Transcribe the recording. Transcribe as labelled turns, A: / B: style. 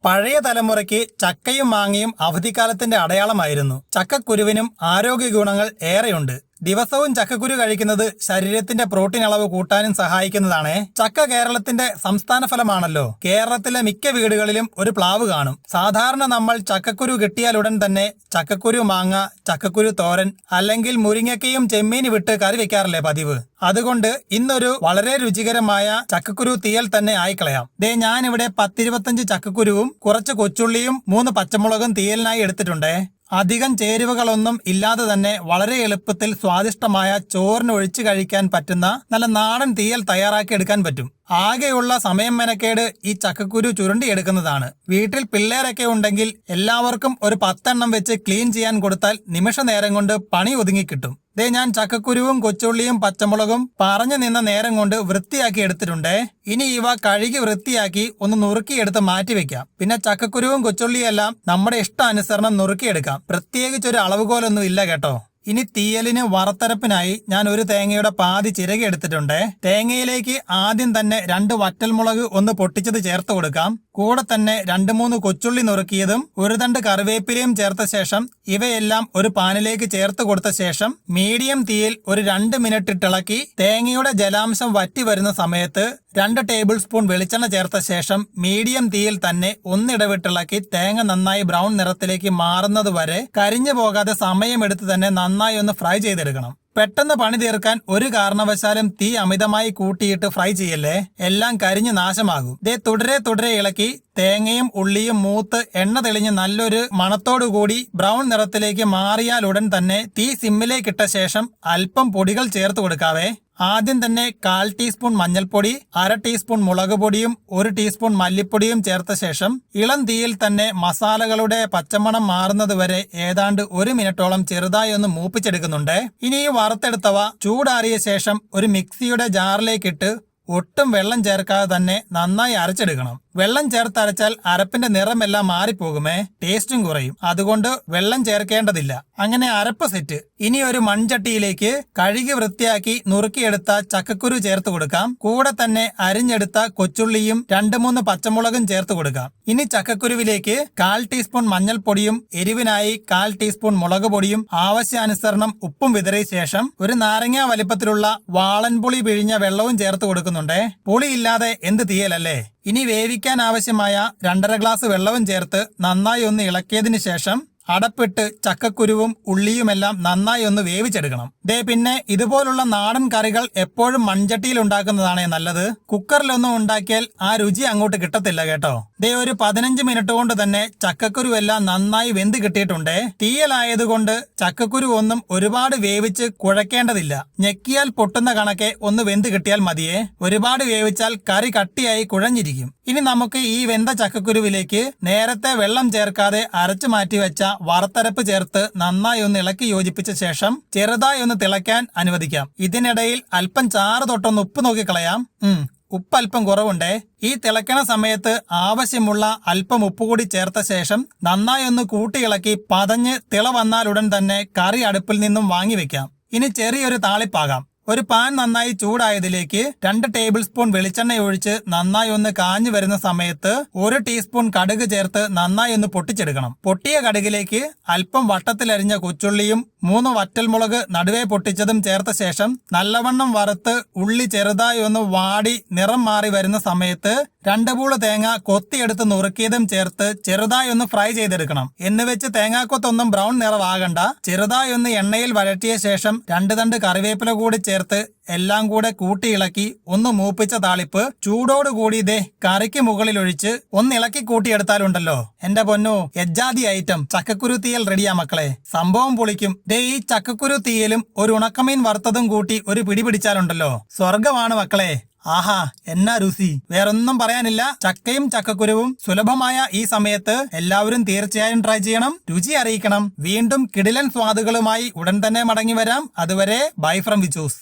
A: പഴയ തലമുറയ്ക്ക് ചക്കയും മാങ്ങയും അവധിക്കാലത്തിന്റെ അടയാളമായിരുന്നു. ചക്കക്കുരുവിനും ആരോഗ്യ ഗുണങ്ങൾ ഏറെയുണ്ട്. ദിവസവും ചക്കക്കുരു കഴിക്കുന്നത് ശരീരത്തിന്റെ പ്രോട്ടീൻ അളവ് കൂട്ടാനും സഹായിക്കുന്നതാണ്. ചക്ക കേരളത്തിന്റെ സംസ്ഥാന ഫലമാണല്ലോ. കേരളത്തിലെ മിക്ക വീടുകളിലും ഒരു പ്ലാവ് കാണും. സാധാരണ നമ്മൾ ചക്കക്കുരു കിട്ടിയാലുടൻ തന്നെ ചക്കക്കുരു മാങ്ങ, ചക്കക്കുരു തോരൻ അല്ലെങ്കിൽ മുരിങ്ങക്കയും ചെമ്മീന് വിട്ട് കറി വെക്കാറില്ലേ പതിവ്. അതുകൊണ്ട് ഇന്നൊരു വളരെ രുചികരമായ ചക്കക്കുരു തീയൽ തന്നെ ആയിക്കളയാം. ഞാനിവിടെ 10-25 ചക്കക്കുരുവും കുറച്ച് കൊച്ചുള്ളിയും 3 പച്ചമുളകും തീയലിനായി എടുത്തിട്ടുണ്ടേ. അധികം ചേരുവകളൊന്നും ഇല്ലാതെ തന്നെ വളരെ എളുപ്പത്തിൽ സ്വാദിഷ്ടമായ ചോറിന് ഒഴിച്ചു കഴിക്കാൻ പറ്റുന്ന നല്ല നാടൻ തീയൽ തയ്യാറാക്കി എടുക്കാൻ പറ്റും. ആകെയുള്ള സമയം മെനക്കേട് ഈ ചക്കക്കുരു ചുരുണ്ടിയെടുക്കുന്നതാണ്. വീട്ടിൽ പിള്ളേരൊക്കെ ഉണ്ടെങ്കിൽ എല്ലാവർക്കും ഒരു 10 എണ്ണം വെച്ച് ക്ലീൻ ചെയ്യാൻ കൊടുത്താൽ നിമിഷ നേരം കൊണ്ട് പണി ഒതുങ്ങിക്കിട്ടും. ഞാൻ ചക്കക്കുരുവും കൊച്ചുള്ളിയും പച്ചമുളകും പറഞ്ഞു നിന്ന നേരം കൊണ്ട് വൃത്തിയാക്കി എടുത്തിട്ടുണ്ടേ. ഇനി ഇവ കഴുകി വൃത്തിയാക്കി ഒന്ന് നുറുക്കിയെടുത്ത് മാറ്റിവെക്കാം. പിന്നെ ചക്കക്കുരുവും കൊച്ചുള്ളിയെല്ലാം നമ്മുടെ ഇഷ്ടാനുസരണം നുറുക്കിയെടുക്കാം. പ്രത്യേകിച്ചൊരു അളവുകോലൊന്നും ഇല്ല കേട്ടോ. ഇനി തീയലിന് വറുത്തരപ്പിനായി ഞാൻ ഒരു തേങ്ങയുടെ പാതി ചിരകി എടുത്തിട്ടുണ്ട്. തേങ്ങയിലേക്ക് ആദ്യം തന്നെ 2 വറ്റൽമുളക് ഒന്ന് പൊട്ടിച്ചത് ചേർത്ത് കൊടുക്കാം. കൂടെ തന്നെ 2-3 കൊച്ചുള്ളി നുറുക്കിയതും 1 തണ്ട് കറിവേപ്പിലയും ചേർത്ത ശേഷം ഇവയെല്ലാം ഒരു പാനിലേക്ക് ചേർത്ത് കൊടുത്ത ശേഷം മീഡിയം തീയിൽ ഒരു 2 മിനിറ്റ് ഇട്ടിളക്കി തേങ്ങയുടെ ജലാംശം വറ്റി വരുന്ന സമയത്ത് 2 ടേബിൾ സ്പൂൺ വെളിച്ചെണ്ണ ചേർത്ത ശേഷം മീഡിയം തീയിൽ തന്നെ ഒന്നിടവിട്ടിളക്കി തേങ്ങ നന്നായി ബ്രൗൺ നിറത്തിലേക്ക് മാറുന്നത് വരെ കരിഞ്ഞു പോകാതെ സമയമെടുത്ത് തന്നെ നന്നായി ഒന്ന് ഫ്രൈ ചെയ്തെടുക്കണം. പെട്ടെന്ന് പണി തീർക്കാൻ ഒരു കാരണവശാലും തീ അമിതമായി കൂട്ടിയിട്ട് ഫ്രൈ ചെയ്യല്ലേ, എല്ലാം കരിഞ്ഞ് നാശമാകും. തുടരെ ഇളക്കി തേങ്ങയും ഉള്ളിയും മൂത്ത് എണ്ണ തെളിഞ്ഞ് നല്ലൊരു മണത്തോടുകൂടി ബ്രൗൺ നിറത്തിലേക്ക് മാറിയാലുടൻ തന്നെ തീ സിമ്മിലേക്കിട്ട ശേഷം അല്പം പൊടികൾ ചേർത്ത് കൊടുക്കാവേ. ആദ്യം തന്നെ 1/4 ടീസ്പൂൺ മഞ്ഞൾപ്പൊടി, 1/2 ടീസ്പൂൺ മുളക് പൊടിയും 1 ടീസ്പൂൺ മല്ലിപ്പൊടിയും ചേർത്ത ശേഷം ഇളം തീയിൽ തന്നെ മസാലകളുടെ പച്ചമണം മാറുന്നത് വരെ ഏതാണ്ട് 1 മിനിറ്റോളം ചെറുതായി ഒന്ന് മൂപ്പിച്ചെടുക്കുന്നുണ്ട്. ഇനി ഈ വറുത്തെടുത്തവ ചൂടാറിയ ശേഷം ഒരു മിക്സിയുടെ ജാറിലേക്കിട്ട് ഒട്ടും വെള്ളം ചേർക്കാതെ തന്നെ നന്നായി അരച്ചെടുക്കണം. വെള്ളം ചേർത്തരച്ചാൽ അരപ്പിന്റെ നിറമെല്ലാം മാറിപ്പോകുമേ, ടേസ്റ്റും കുറയും. അതുകൊണ്ട് വെള്ളം ചേർക്കേണ്ടതില്ല. അങ്ങനെ അരപ്പ് സെറ്റ്. ഇനി ഒരു മൺചട്ടിയിലേക്ക് കഴുകി വൃത്തിയാക്കി നുറുക്കിയെടുത്ത ചക്കക്കുരു ചേർത്ത് കൊടുക്കാം. കൂടെ തന്നെ അരിഞ്ഞെടുത്ത കൊച്ചുള്ളിയും 2-3 പച്ചമുളകും ചേർത്ത് കൊടുക്കാം. ഇനി ചക്കക്കുരുവിലേക്ക് 1/4 ടീസ്പൂൺ മഞ്ഞൾപ്പൊടിയും എരിവിനായി 1/4 ടീസ്പൂൺ മുളക് പൊടിയും ആവശ്യാനുസരണം ഉപ്പും വിതറിയ ശേഷം ഒരു നാരങ്ങ വലിപ്പത്തിലുള്ള വാളൻപുളി പിഴിഞ്ഞ വെള്ളവും ചേർത്ത് കൊടുക്കുന്നുണ്ട്. പുളിയില്ലാതെ എന്ത് തീയലല്ലേ. ഇനി വേവിക്കാൻ ആവശ്യമായ 2.5 ഗ്ലാസ് വെള്ളവും ചേർത്ത് നന്നായി ഒന്ന് ഇളക്കിയതിനു ശേഷം അടപ്പിട്ട് ചക്കക്കുരുവും ഉള്ളിയുമെല്ലാം നന്നായി ഒന്ന് വേവിച്ചെടുക്കണം. പിന്നെ ഇതുപോലുള്ള നാടൻ കറികൾ എപ്പോഴും മൺചട്ടിയിൽ ഉണ്ടാക്കുന്നതാണ് നല്ലത്. കുക്കറിലൊന്നും ഉണ്ടാക്കിയാൽ ആ രുചി അങ്ങോട്ട് കിട്ടത്തില്ല കേട്ടോ. ഒരു 15 മിനിറ്റ് കൊണ്ട് തന്നെ ചക്കക്കുരു എല്ലാം നന്നായി വെന്ത് കിട്ടിയിട്ടുണ്ട്. തീയലായതുകൊണ്ട് ചക്കക്കുരു ഒന്നും ഒരുപാട് വേവിച്ച് കുഴക്കേണ്ടതില്ല. ഞെക്കിയാൽ പൊട്ടുന്ന കണക്കെ ഒന്ന് വെന്ത് കിട്ടിയാൽ മതിയേ. ഒരുപാട് വേവിച്ചാൽ കറി കട്ടിയായി കുഴഞ്ഞിരിക്കും. ഇനി നമുക്ക് ഈ വെന്ത ചക്കക്കുരുവിലേക്ക് നേരത്തെ വെള്ളം ചേർക്കാതെ അരച്ചു മാറ്റിവെച്ച വറുത്തരപ്പ് ചേർത്ത് നന്നായി ഒന്ന് ഇളക്കി യോജിപ്പിച്ച ശേഷം ചെറുതായി ഒന്ന് തിളയ്ക്കാൻ അനുവദിക്കാം. ഇതിനിടയിൽ അല്പം ചാറ് തൊട്ടൊന്ന് ഉപ്പ് നോക്കിക്കളയാം. ഉപ്പ് അല്പം കുറവുണ്ടേ. ഈ തിളയ്ക്കണ സമയത്ത് ആവശ്യമുള്ള അല്പം ഉപ്പ് കൂടി ചേർത്ത ശേഷം നന്നായി ഒന്ന് കൂട്ടി ഇളക്കി പതഞ്ഞ് തിള വന്നാലുടൻ തന്നെ കറി അടുപ്പിൽ നിന്നും വാങ്ങി വെക്കാം. ഇനി ചെറിയൊരു താളിപ്പാകാം. ഒരു പാൻ നന്നായി ചൂടായതിലേക്ക് 2 ടേബിൾ സ്പൂൺ വെളിച്ചെണ്ണ ഒഴിച്ച് നന്നായി ഒന്ന് കാഞ്ഞു വരുന്ന സമയത്ത് 1 ടീസ്പൂൺ കടുക് ചേർത്ത് നന്നായി ഒന്ന് പൊട്ടിച്ചെടുക്കണം. പൊട്ടിയ കടുകിലേക്ക് അല്പം വട്ടത്തിലരിഞ്ഞ കൊച്ചുള്ളിയും 3 വറ്റൽമുളക് നടുവേ പൊട്ടിച്ചതും ചേർത്ത ശേഷം നല്ലവണ്ണം വറുത്ത് ഉള്ളി ചെറുതായി ഒന്ന് വാടി നിറം മാറി വരുന്ന സമയത്ത് 2 പൂള് തേങ്ങ കൊത്തിയെടുത്ത് നുറുക്കിയതും ചേർത്ത് ചെറുതായി ഒന്ന് ഫ്രൈ ചെയ്തെടുക്കണം. എന്ന് വെച്ച് തേങ്ങാക്കൊത്തൊന്നും ബ്രൗൺ നിറമാകണ്ട. ചെറുതായി ഒന്ന് എണ്ണയിൽ വഴറ്റിയ ശേഷം 2 തണ്ട് കറിവേപ്പില കൂടി ചേർത്ത് എല്ലാം കൂടെ കൂട്ടി ഇളക്കി ഒന്ന് മൂപ്പിച്ച താളിപ്പ് ചൂടോടുകൂടി കറിക്ക് മുകളിൽ ഒഴിച്ച് ഒന്ന് ഇളക്കി കൂട്ടിയെടുത്താലുണ്ടല്ലോ എന്റെ പൊന്നോ, എജ്ജാതി ഐറ്റം ചക്കക്കുരു തീയൽ റെഡിയാ മക്കളെ. സംഭവം പൊളിക്കും. ഈ ചക്കക്കുരു തീയലും ഒരു ഉണക്കമീൻ വറുത്തതും കൂട്ടി ഒരു പിടി പിടിച്ചാലുണ്ടല്ലോ സ്വർഗമാണ് മക്കളെ. ആഹാ, എന്നാ രുചി. വേറൊന്നും പറയാനില്ല. ചക്കയും ചക്കക്കുരുവും സുലഭമായ ഈ സമയത്ത് എല്ലാവരും തീർച്ചയായും ട്രൈ ചെയ്യണം, രുചി അറിയിക്കണം. വീണ്ടും കിടിലൻ സ്വാദുകളുമായി ഉടൻ തന്നെ മടങ്ങി വരാം. അതുവരെ ബൈ ഫ്രം വിച്ചൂസ്.